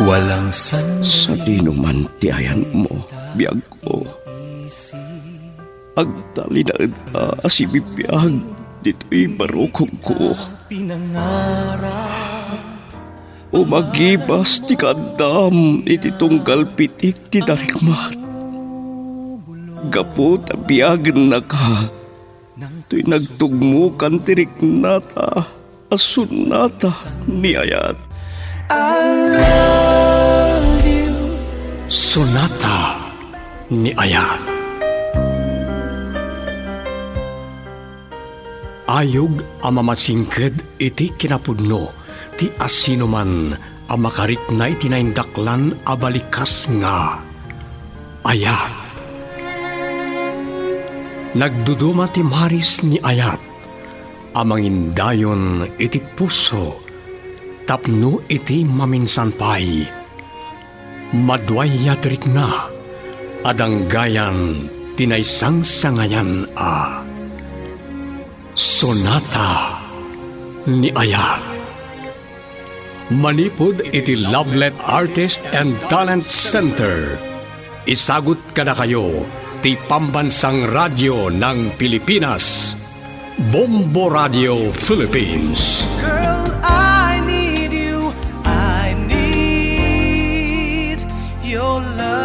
Walang Sa dinuman ti ayan mo, biyag ko. Agtalinaad ka, asibibiyag, dito'y barukong ko. Umagibas ti kadam, iti tunggal pitik ti darikmat. Gapot a biyagan na ka, to'y nagtugmukan ti riknata, asunata ni ayat. Sonata ni Ayat. Ayog ang mamasingked iti kinapudno ti asino man ang makarit na itinaindaklan abalikas nga Ayat. Nagduduma ti maris ni Ayat amangindayon iti puso tapno iti maminsanpay. Madway yatrik na, adanggayan tinaysang sangayan a. Sonata ni Ayat. Manipod iti Lovelet Artist and Talent Center. Isagot kada kayo, ti Pambansang Radyo ng Pilipinas. Bombo Radio Philippines. Girl, I need you. I need your love.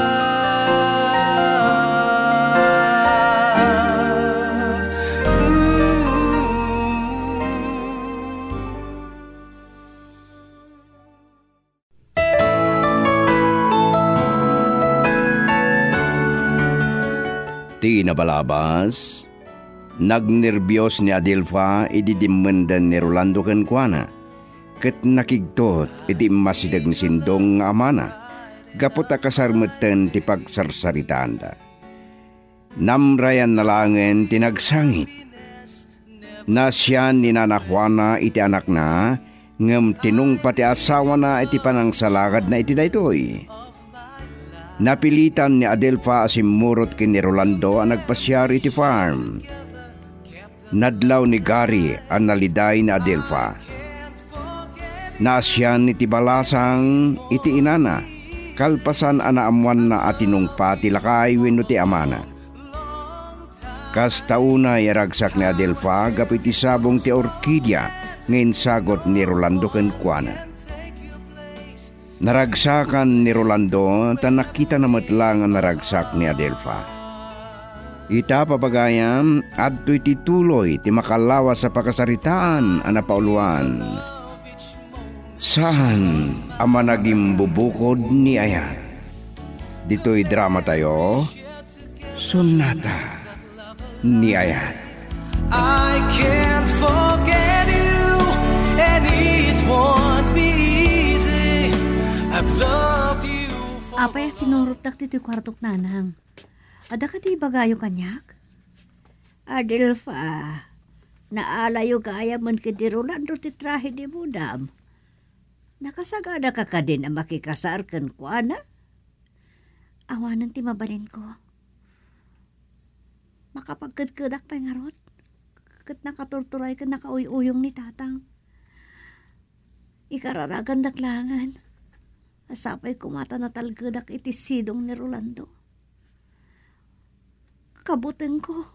Ti nabalabas, nagnerbiyos ni Adelfa ididimmendan ni Rolando ken kuana. Ket nakigtot iti masidag ni sindong nga amana. Gapot a kasarmeten ti pagsarsaritaanda. Namrayan na langen tinagsangit. Na siya ni Nana Juana iti anak na, ngem tinong pati asawa na iti panangsalagad na iti daytoy. Napilitan ni Adelfa asimurot ken ni Rolando ang nagpasyar iti farm. Nadlaw ni Gary ang naliday na Adelfa. Nasyan iti balasang iti inana, kalpasan anaamuan na atinong pati lakay wenno ti amana. Kastauna yaragsak ni Adelfa gapiti sabong ti orkidya ngayon sagot ni Rolando ken kuana. Naragsakan ni Rolando tan nakita na matlang ang naragsak ni Adelfa. Ita papagayam adto iti tuloy ti makalawas sa pakasaritaan ang napauluan. Saan ang managing bubukod ni Ayat? Dito'y drama tayo, Sonata ni Ayat. I can't forget you, and it won't be easy. I've loved you for... Apay sinurot na dito'y kwartok nanang. Ada ka di bagayo kanyak? Adelfa, naalayo kaya man ka di Rolando ti trahe di budam. Nakasagada ka ka din ang makikasar kan kuana? Awanan ti mabalin ko. Makapagkadkadak pa nga rot. Kat nakaturturay ka nakauyuyong ni tatang. Ikararagan daklangan. Asapay kumata na talgadak iti sidong ni Rolando. Kabutin ko,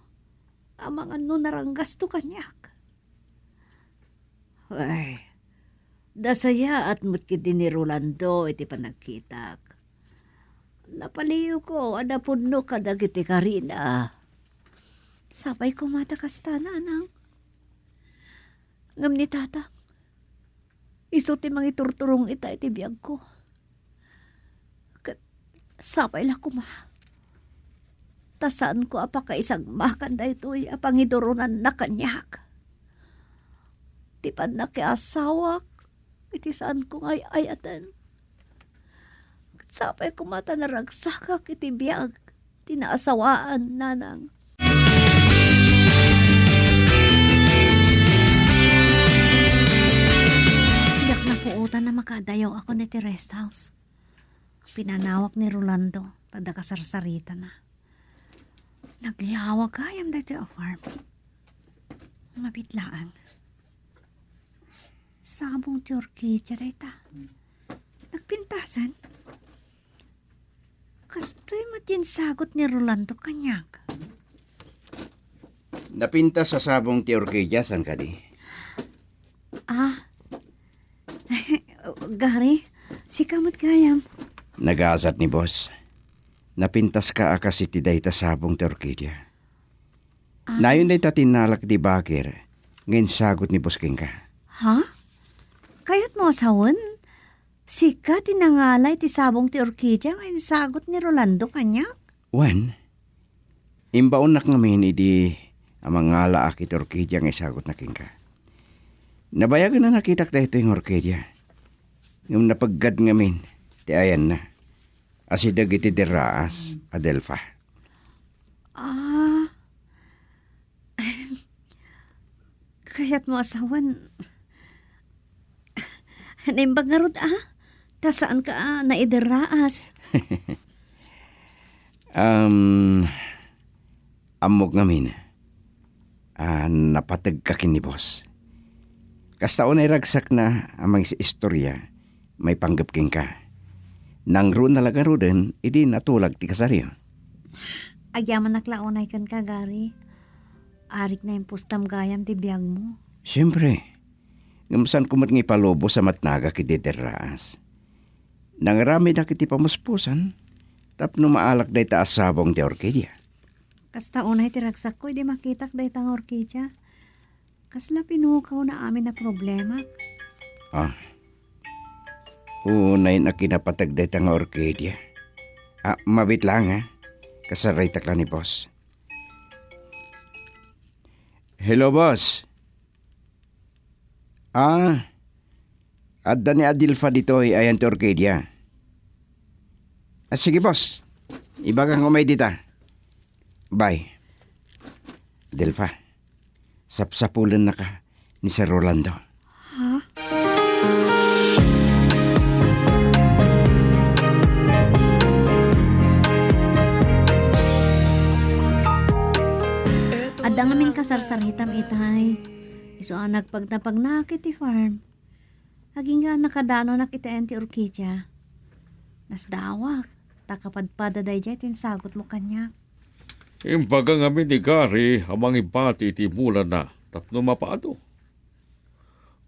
amang ano naranggas to kanyak. Ay, dasaya at mutkiti ni Rolando iti panagkitak. Napaliw ko, anapunno kadag iti Karina. Sapay ko matakasta na, anang. Ngam ni tata, iso ti mangiturturong ita iti biyag ko. Sapay la kuma. Tasaan ko apakaisang makan da ito'y apangidurunan na kanyak. Di pa nakiasawak, iti saan ko ngay ayatan. Sapay kumata naragsakak iti biyag, tinaasawaan nanang. Iyak na puutan na makadayaw ako niti rest house. Pinanawak ni Rolando, tadakasarsarita na. Naglawag kayam dati a farm. Mabitlaan. Sabong ti orkidya dayta. pintasan? Kastoy matin sagot ni Rolando kanyag. Napintas sa sabong ti Orquídea, san ka di? Ah, Gary, si kamot gayam. Nag-aasat ni boss. Napintas ka akas iti dayta sabong ti Orquídea. Nayon day tatinalak di bakir, ngayon sagot ni boss king ka. Ha? Kayat mo asawan? Sika tinangalay ti sabong ti Orquídea ngayon sagot ni Rolando kanyag. Wan, imbaon nak ngamin idi amang ngala akit Orquídea ngay sagot na king ka. Nabayagan na nakitak dahito yung Orquídea. Yung napaggad ngamin, ti ayan na. Asidag iti deraas, Adelfa. Ah, kaya't mo asawan. Naimbang nga rod tasaan ka naideraas. Amok ngamin. Napatag ka kin ni boss. Kastaon ay ragsak na amang istorya, may panggap king ka. Nang ro nalaga ro din, idi natulag ti kasaryo. Agyaman naklaunay kan ka, Gary. Arik na yung pustam gayam ti biyag mo. Siyempre, ngamasan kumat ng ipalobo sa matnaga kiti deraas. Nangarami na kiti pamuspusan, tapno maalak day taasabong ti Orquídea. Kasta unay ti ragsak ko, di makitak day tang Orquídea. Kasla pinukaw na amin na problema. Unay na kinapatag day tang Orquídea. Mabit lang kasaray takla ni boss. Hello, boss. Adda ni Adilfa dito ayan ti Orquídea. Sige, boss. Ibagang umay dita. Bye. Delfa, sapsapulan na ka ni Sir Rolando. Ha? Adda nga min kasarsaritam itay. Iso ang nagpagtapag na kiti farm. Haging nga nakadano na kita ti Orquídea. Nasdawak. Takapadpada day jay tinsagot mo kanya. Imbaga nga ni Gary, amang ibati iti mula na, tapno mapaado.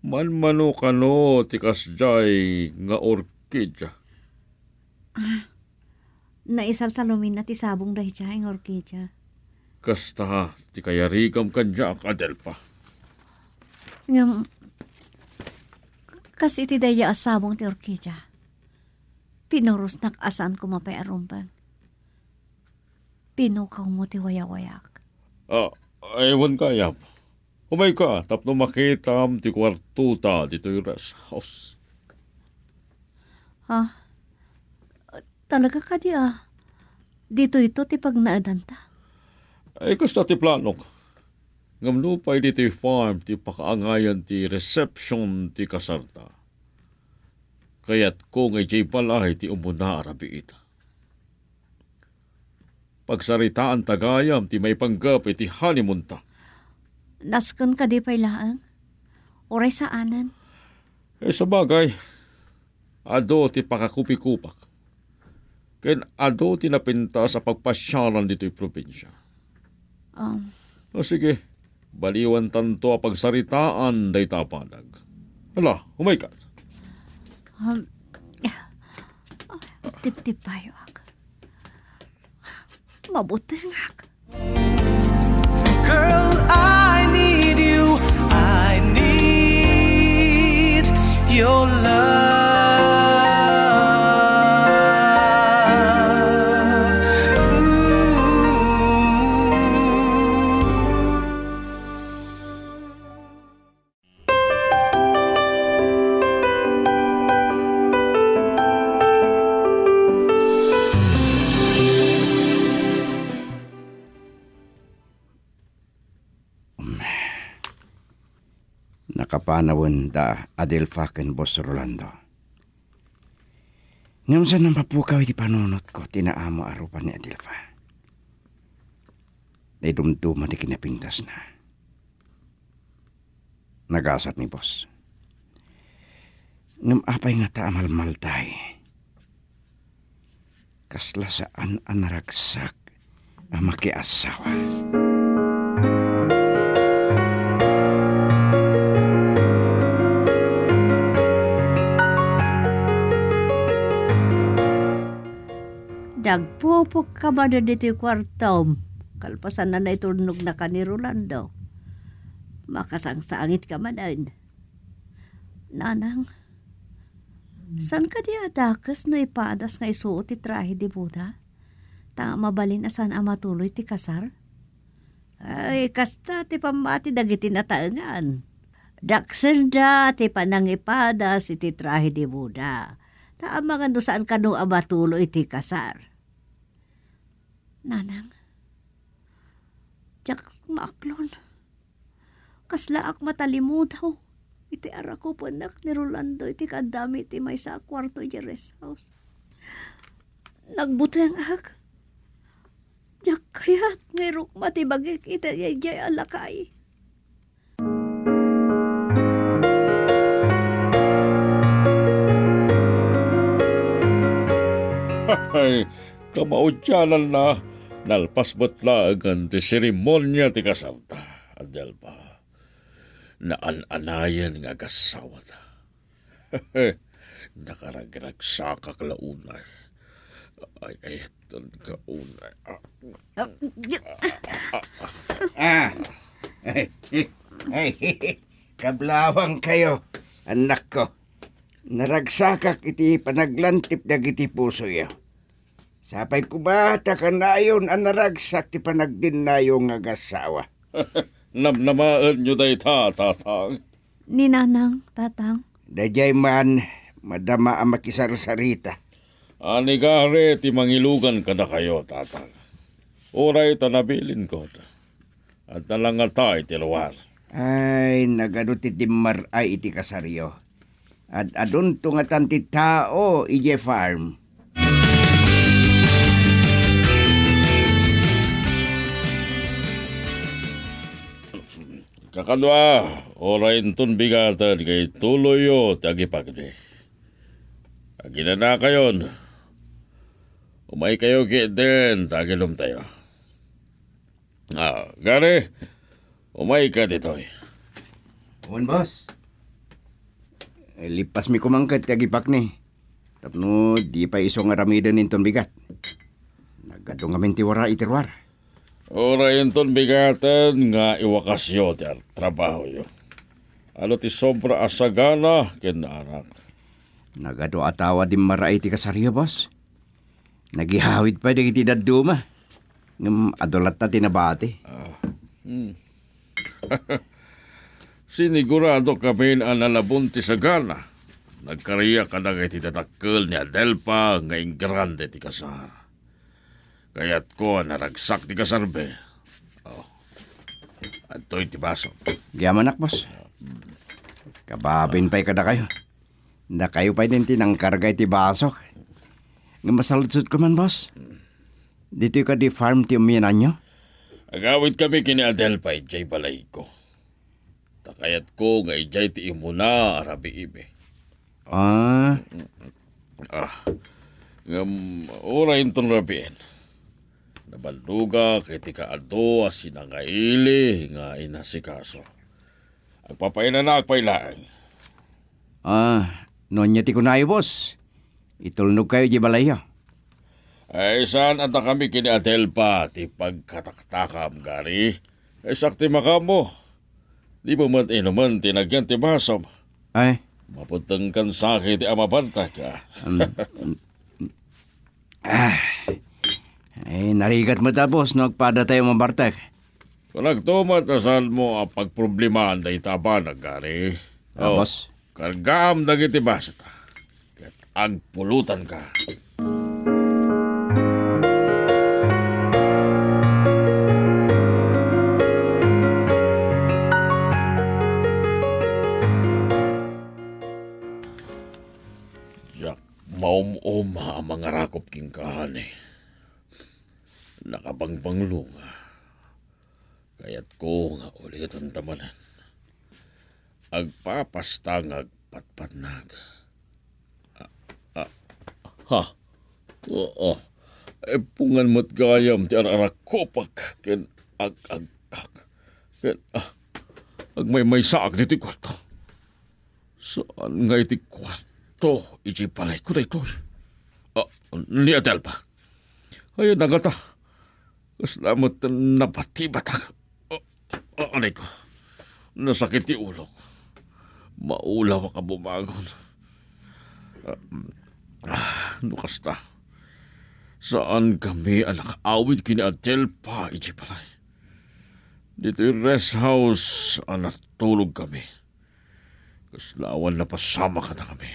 Manmano kano ti kasjay nga Orquídea. Naisalsalumin na ti sabong day jay ang Orquídea. Kasta ti kayarigam kanya Adelfa. Ngam, kas iti daya asabong ti Orquídea. Pinuros nak asan ko mapayarumpan. Pinukaw mo ti wayak-wayak. Ewan kayam. Umay ka, tapno makitam ti kwartuta dito yung rest house. Ha? Talaga ka di Dito ito ti pagnaadanta. Kasta ti planok. Ngamno pa dito yung farm ti pakaangayan ti reception ti kasarta. Kaya't ko ngay jay palay ti umuna arabi ita. Pagsaritaan tagayam ti may panggap iti honeymoon ta. Naskan ka di pa'y laang? Oray saanan? Sa bagay, ado ti pakakupi-kupak. Ken ado ti napinta sa pagpasyalan dito'y probinsya. Sige, baliwan tanto a pagsaritaan day tapadag. Hala, umay ka. Tip-tipayo mabuti nga. Girl, I need you. I need your love. Nakapanawan da Adelfa ken Boss Rolando. Ngayon sa nang mapukaw iti panunot ko, tinaamo arupan ni Adelfa. Ay dumduma di kinapintas na. Nagasat ni Boss. Ngam apay nga taamal-mal tayo. kasla saan ang naragsak ang makiasawa. Nagpupok ka ba na dito yung kwartom? Kalpasan na itulnog na ka ni Rolando. Makasangsangit ka man ay. Nanang, san ka di adakas no ipadas nga isuot ti trahe di Buda? Tanga mabalin asan ang matuloy ti kasar? Ay, kasta ti pamati dagiti nataengan. Daksenda ti panang ipadas iti trahe di Buda. Taamangan do saan ka no amatuloy iti kasar. Nanang, jak maaklon. Kasla ak matalimudaw. Iti ara ko panak ni Rolando iti kadami iti may sa kwarto iti rest house. Nagbuteng ak. Jak kayat ngayrok matibagit iti yay alakay. Ay, kamaudyanan na. Nalpas butlagan ti seremonya ti kasarta. Adelpa, naan-anayan nga gasawa ta. Nakaragragsakak launay. Ay, eton ka unay. Kablawang kayo, anak ko. Naragsakak iti panaglantip dagiti puso yo. Sapay ko ba takanayon ang naragsak ti panagdinayo nga gasawa. Namnamaan nyo day tatang. Ni Nanang, Tatang. Dajay man, madama ang makisarsarita. Ani gare ti mangilugan kada kayo, tatang. Oray tanabilin ko. At nalangatay ti luwar. Ay, nagano ti dimar ay iti kasaryo. At adun tungatan ti tao ije farm. Kakadwa, oray intun bigatan kay tuloyo ti agipagdi. Agina na kayon. Umay kayo kitten, tagilom tayo. Gare, umay ka ditoy. Uwan, boss. Lipas mi kumangkat ti agipak ni. Tapno, di pa iso nga ramidan inton bigat. Nagado nga mentiwara itirwar. Oray intun bigatan nga iwakasyo ti trabaho yo. Ano ti sobra asagana kinarak. Nagado atawa di maray ti kasaryo, boss. Nagihawid pa di iti daduma. Ngam adolat na tinabati. Sinigurado kami ang nalabon ti sagana. Nagkariya ka na iti tatakkel ni Adelpa nga grande ti kasar. Kaya't ko naragsak ti kasarbe. At to'y ti baso. Giyamanak, boss. Kababin pa'y kada kayo. Na kayo pa'y din tinangkargay ti basok. Nga masaludsud ko man, boss. Dito ka di farm ti umiyanan nyo? Agawid kami kini Adelpa ijay balay ko. Takayat ko nga ijay ti imuna arabi ibe. Oray intong rabiin. Nabaluga kiti kaado asinangaili nga inasikaso. Agpapaina na agpailaan. Nonya ti kunayo, boss. Itulnog kayo di balaya. Ay saan ata kami kini Adelpa ti pagkataktakam gari. Ay sakti makamo. Di mo man inuman tinagyan ti basom. Ay. Mapuntang kan sakit ti amabanta ka. Ay, narigat mo tapos, nagpada tayo mabartek. Kung nagtumat asal mo ang pagproblemahan da itaba nagari. Boss? Kargam dagiti basata. Kat agpulutan ka. Yak, maum-uma ang mga rakop kingkahan eh. Nakapangpanglunga. Kaya't ko nga ulit ang tamanan. Agpapastang agpatpatnag. Oo. Ay pungan mo't gayam ti ararak kopak ken ag-agkak. Ken agmay saak diti kwarto. Saan nga iti kwarto iti palay ko dito? Ni Adelpa. Ay nagata. Kaslamot napatibatak. Anay ko. Nasakit ti ulo. Maulaw ka bumagon. Nukasta. Saan kami anak awit kini Adelpa iti palay. Dito yung rest house anak tulog kami. Kaslawan na pasama ka na kami.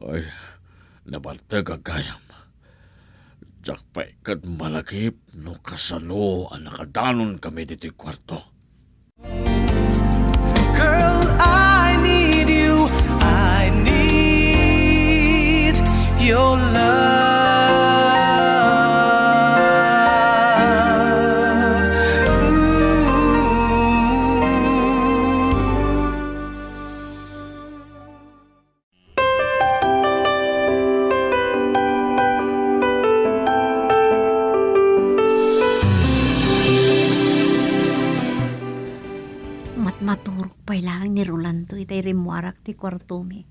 Ay, nabaltag agayam. Jakpay kat malakip no kasalo ang nakadanon kami dito yung kwarto. Girl, I need you. I need your love. Maturok pa'y lang ni Rolando itay rimuarak ti kwarto mi.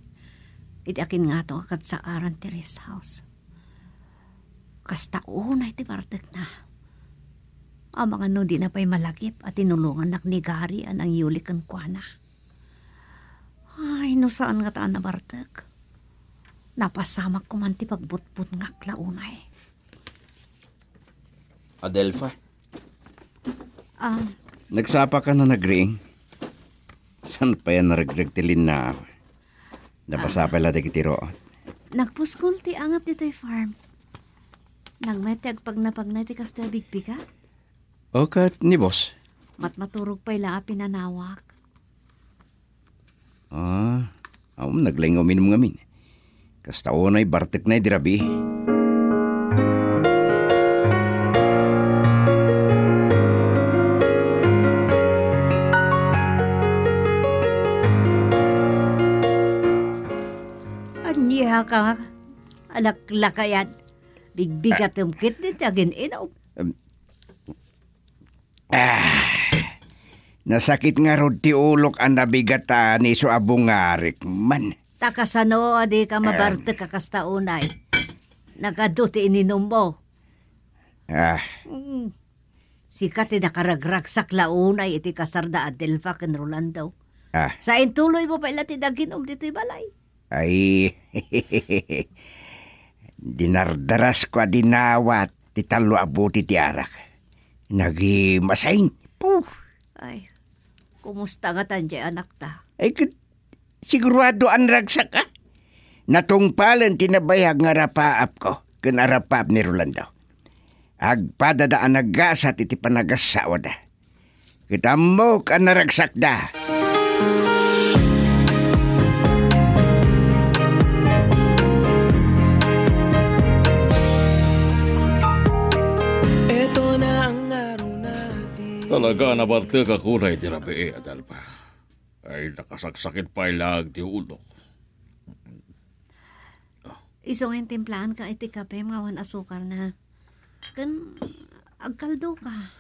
Iti akin nga to akat sa aran ti rest house. Kasta unay ti bartek na. Ang mga no di na pa'y malagip at tinulungan nak ni Gary ang yulik ang kuana. Ay, no saan nga taan na bartek? Napasamak ko man ti pagbutbut nga klaunay. Adelfa, Ang nagsapa ka na nagring? San pa yan naragdag tilin na? Napasapa lati kitiro. nagpuskol ti angap dito'y farm. Nagmetag pag napagnay ti kasto bigbiga. O kat ni boss? Maturog pa'y la pinanawak. Naglaing uminom ngamin. Kasta unay bartek na dirabi. Aniya ka, alaklakayan. Bigbigat umkit ni tagin inaw. Nasakit nga rod ti ulok ang nabigata ni so abungarik man. Takasano adi ka mabarte kakasta unay. Nagaduti ininom mo. Sikat nakaragrag sa klaunay iti kasarda Adelfa ken Rolando. Sa intuloy mo pa ilati daginom dito'y balay. Ay, dinardaras ko dinawat ti talo abuti ti arak. Nagimasain. Ay, kumusta nga tanjay anak ta? Ay, sigurado ang ragsak ka. Natungpalan tinabayag nga rapaap ko. Kanarapaap ni Rolando. Agpadadaan nagasat iti panagasawa da. Kita mo ka naragsak da. Talaga nabarte ka kunay ti rabi Adelpa. Ay nakasaksakit pa ilag ti ulo. Isong timplahan ka iti kape ngawan asukar na. Kan agkaldo ka.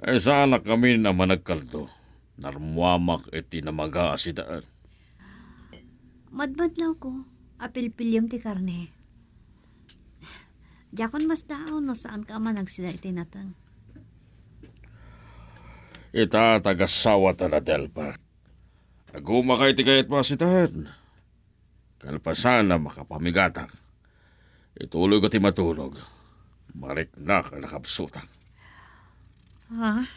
Ay sana kami na managkaldo. Narmuamak iti namaga asidaan. Madmadlaw ko. Apilpilyam ti karne. Diakon mas daon no saan ka man nagsida iti natang. Ita tagasawa ta na Adelpa. Aguma kay ti kayat masitahan. Kalpasan na makapamigatang. Ituloy ko ti matulog. Marik na ka nakapsutak. Ha?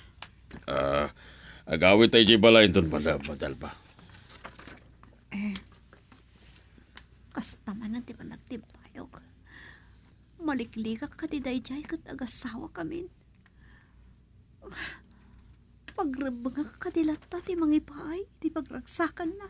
Agawit tayo jibalayin doon pala, Adelpa. Kasta man ang tipa nagtipayog. Maliklikak ka ti dayjay kat agasawa kami. Pagrabang ka dilata ti mangipaay, ti pagragsakan na.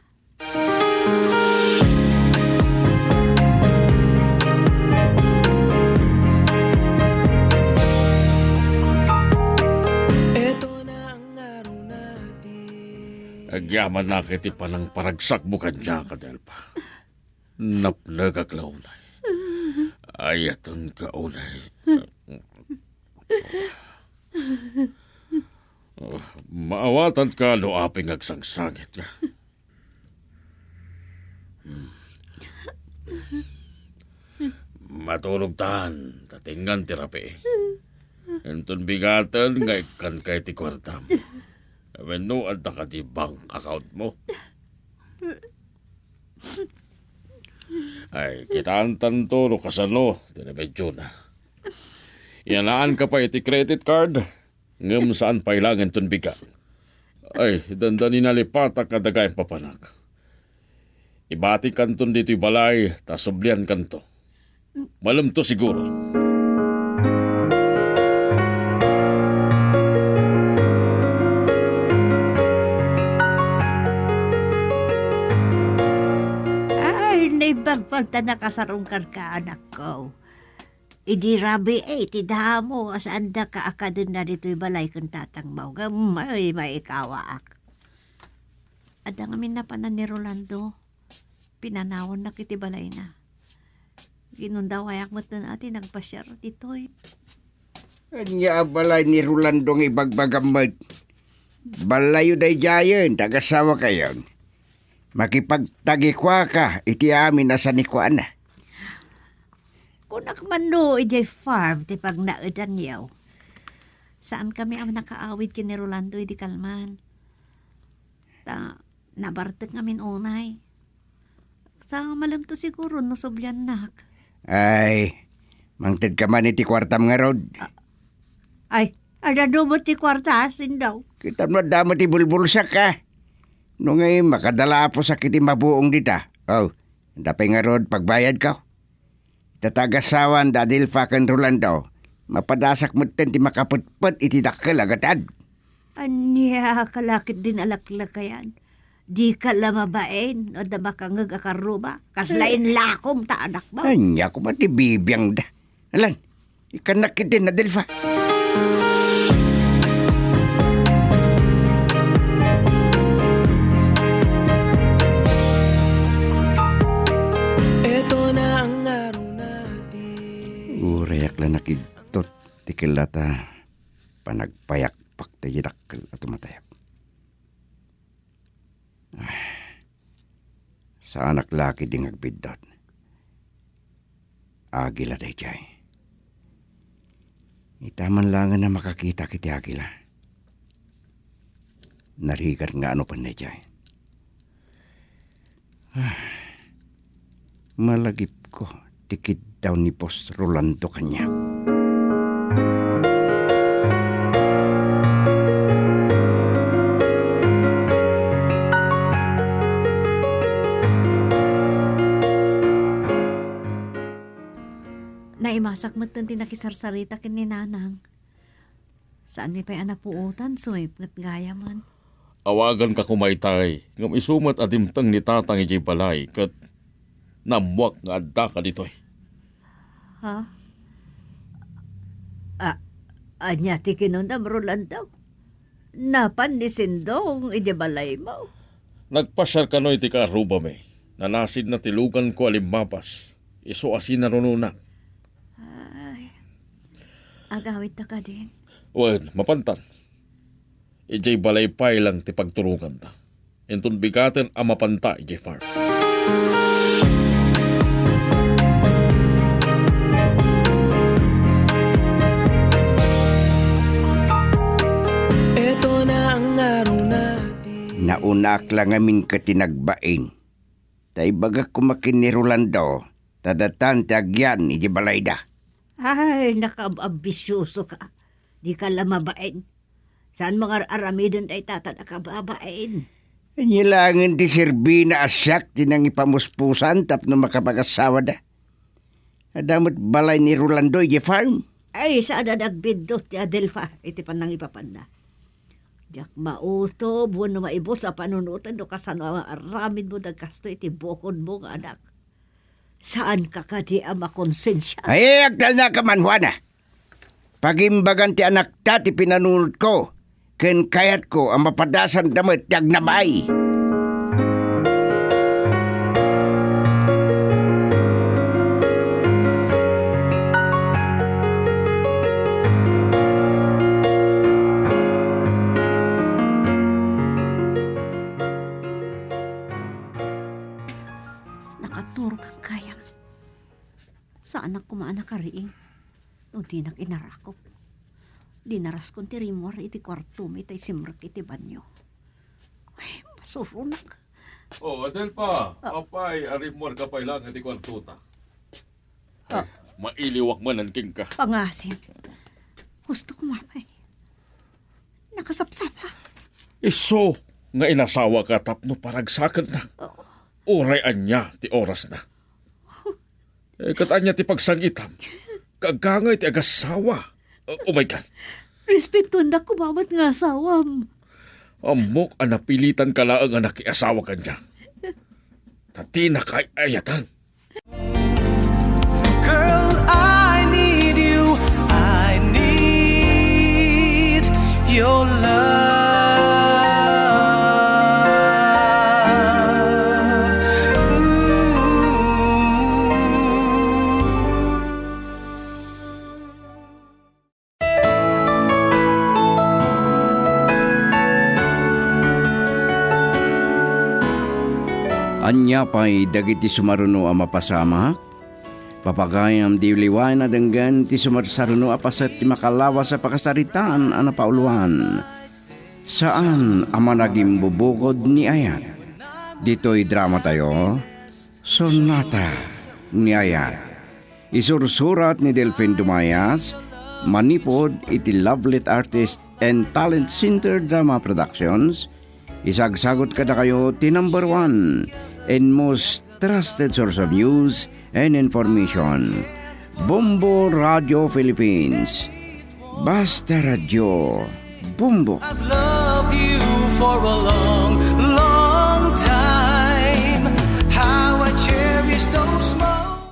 Agyaman na kiti pa ng paragsak mo kanya, Adelpa. Napnagaglaunay. Ayatong kaunay. Maawatan ka no aping agsangsangit ka. Matulog tahan, tatingan tirapi. Entun bigatan nga ikan kay ti kwartam. Weno at ka ti bank account mo. Ay, kitaan tanto no kasano, tinabedyo na. Yanaan ka pa iti credit card, ngam saan pailangan tun biga. Ay, dandanin nalipatak na dagay papanak. Ibati kanton dito'y balay, tasublian kanto. Malam to siguro. Ay, naibagpagta na kasarong ka, anak ko. Idi rabi ti damo, asaan da ka akadin na dito'y balay kung tatang mo. Gamay, maikawaak. Ada ngamin na panan ni Rolando. Pinanawon na kiti balay na. Ginundawayak mo na ati nagpasyar dito'y. Anya balay ni Rolando ng ibagbagamad. Balayo day jayon, tagasawa kayon. Makipagtagikwa ka, iti amin na sa nikwa na. Kunak man no, ijay farm, ti pag naudan yaw. Saan kami ang nakaawid kini Rolando, di kalman. Nabartek ngamin unay. Sa malam to siguro, no sobyan nak. Ay, mangtid ka man iti kwartam nga rod. Ay, ada dumot ti kwarta, sindaw. Kita mo damo ti bulbulsa ka. No ngay makadala po sa kiti mabuong dita. Oh, dapay nga rod pagbayad ka. Tatagasawan dadil fa kan Rolando. Mapadasak mo ti makaputput iti dakkel agatad. Anya, kalakit din alaklakayan. Di ka lamabain o da makangag akaruba. Kaslain lakom ta anak mo. Anya ko mati bibiyang da. Alan, ikanak din na dilfa. Ito na ang araw natin. Urayak lang nakigtot. Tikilata. Panagpayakpak tayo dakkel at tumatayap. Sa anak laki ding agbidot. Agila day jay. Itaman lang na makakita kiti agila. Narigat nga ano pa na jay. Malagip ko. Tikid daw ni Boss Rolando kanya. Naimasak mo tanti nakisarsarita kini nanang. Saan mi pa'y anapuutan, suwip ngat gaya man. Awagan ka kumaytay, ngam isumat adimtang ni tatang ijay balay, kat namuak nga adda ka dito'y. Ha? Anya ti kinundam Rolando. Napan ni Sindong idibalay mo. Nagpasyar ka no iti kaaruba me, nanasid na tilugan ko alimmapas, iso asin na rununak. Ay, agawit na ka din. Wen, mapantan. Ijay balay pay lang ti pagturukan ta. Entun bigaten ang mapanta ijay farm. Ito na ang araw natin. Naunak lang amin katinagbain. Tay bagak kumakin ni Rolando. Tadatan ti agyan iti balayda. Ay, nakaambisyoso ka. Di ka lamabain. Saan mga aramidon ay tata nakababain? Nilangin ti Serbina asyak tinang ipamuspusan tapno makapag-asawa da. Adamot balay ni Rolando iti farm. Ay, saan na nagbindot ti Adelfa, iti panang ipapanda. Diyak mauto, buwan na maibos sa panunutan, do kasano ang aramid mo nagkasto iti bukod mo nga anak. Saan ka kadi ang makonsensya? Ay, agdal na ka man, Juana. Pagimbagan ti anak ta ti pinanunod ko. Ken kayat ko ang mapadasan damit ti agnabay. makaturo kang kayam. Saan ang kumana ka riing? Nung di inarakop. Dinaras kong tirimor iti kwarto may tay simrak iti banyo. Ay, masurunak. Oh, Adelfa, apay, arimor ka pa lang iti kwartuta. Ay, mailiwak man ang king ka. Pangasin. Gusto ko mamay. Nakasapsapa. Iso, nga inasawa ka tapno paragsakan na. Uray anya ti oras na. Katanya ti pagsangitam. Kagangay ti agasawa. Oh my God. Respeto na kumamad nga asawam. Amok ang napilitan ka lang ang nakiasawa ka niya. Tati na kay ayatan. Girl, I need you. I need your love. Anya pa'y dagiti sumaruno a mapasama, papagayam di liwan na denggan ti sumarsaruno apasat ti makalawa sa pakasaritaan a napauluan. Saan ama naging bubukod ni Ayat? Dito'y drama tayo, Sonata ni Ayat. Isursurat ni Delphine Dumayas, manipod iti Lovelet Artist and Talent Center Drama Productions. Isagsagot kada kayo ti number 1 and most trusted source of news and information. Bombo Radio Philippines. Basta Radio. Bombo. I've loved you for a long, long